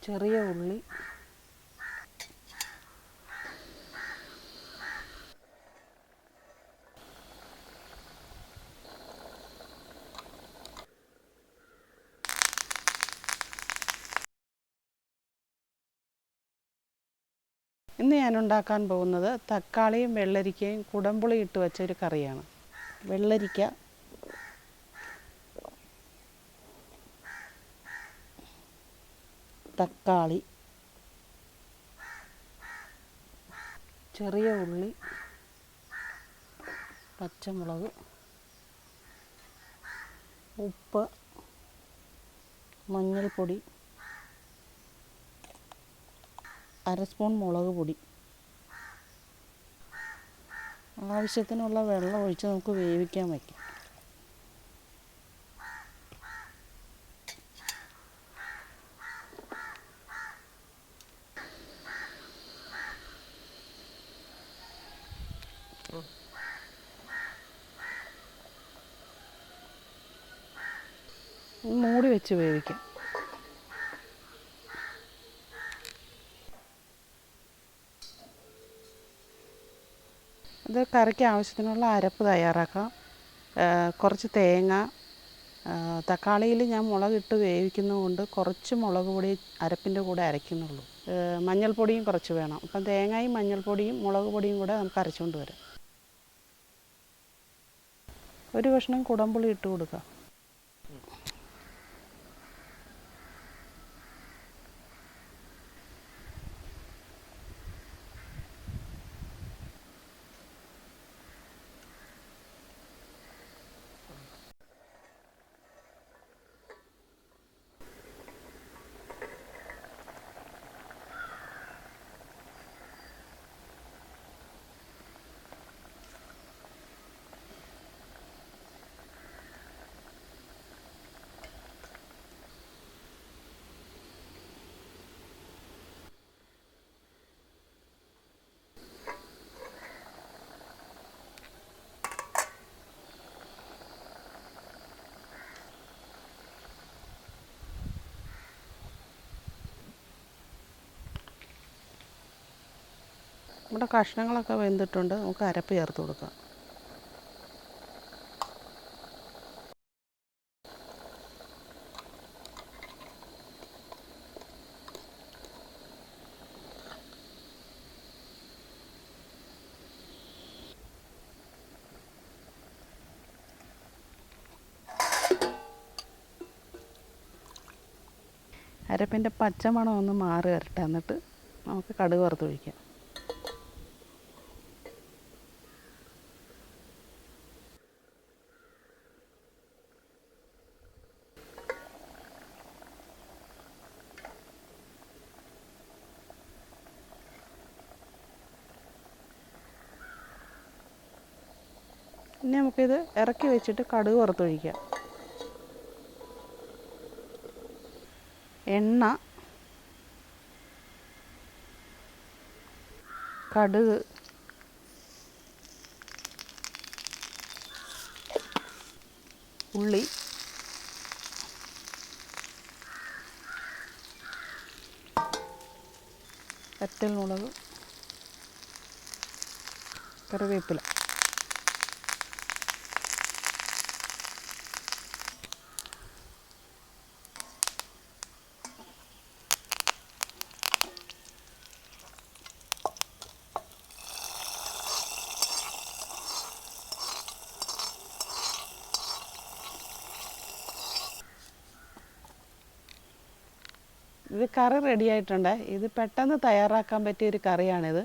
ചെറിയ ഉള്ളി, ഇന്ന് ഞാൻ ഉണ്ടാക്കാൻ പോകുന്നത് തക്കാളിയും വെള്ളരിക്കയും കുടംപുളി ഇട്ട് വെച്ചൊരു കറിയാണ്. വെള്ളരിക്ക, തക്കാളി, ചെറിയ ഉള്ളി, പച്ചമുളക്, ഉപ്പ്, മഞ്ഞൾപ്പൊടി, അര സ്പൂൺ മുളക് പൊടി, ആവശ്യത്തിനുള്ള വെള്ളം ഒഴിച്ച് നമുക്ക് വേവിക്കാൻ വയ്ക്കാം. മൂടി വെച്ച് വേവിക്കാം. ഇത് കറിക്ക് ആവശ്യത്തിനുള്ള അരപ്പ് തയ്യാറാക്കാം. കുറച്ച് തേങ്ങ, തക്കാളിയിൽ ഞാൻ മുളകിട്ട് വേവിക്കുന്നതുകൊണ്ട് കുറച്ച് മുളക് പൊടി അരപ്പിൻ്റെ കൂടെ അരയ്ക്കുന്നുള്ളൂ. മഞ്ഞൾപ്പൊടിയും കുറച്ച് വേണം. അപ്പം തേങ്ങയും മഞ്ഞൾപ്പൊടിയും മുളക് പൊടിയും കൂടെ നമുക്ക് അരച്ചുകൊണ്ട് വരാം. ഒരു കഷ്ണം കുടംപുളി ഇട്ട് കൊടുക്കാം. നമ്മുടെ കഷ്ണങ്ങളൊക്കെ വെന്തിട്ടുണ്ട്. നമുക്ക് അരപ്പ് ചേർത്ത് കൊടുക്കാം. അരപ്പിൻ്റെ പച്ചമണം ഒന്ന് മാറി വരട്ടെ, എന്നിട്ട് നമുക്ക് കടുക് വറുത്തൊഴിക്കാം. ഇനി നമുക്കിത് ഇറക്കി വെച്ചിട്ട് കടുക് വറുത്തൊഴിക്കാം. എണ്ണ, കടുക്, ഉള്ളി, വറ്റൽമുളക്, കറിവേപ്പില. ഇത് കറി റെഡി ആയിട്ടുണ്ട്. ഇത് പെട്ടെന്ന് തയ്യാറാക്കാൻ പറ്റിയൊരു കറിയാണിത്.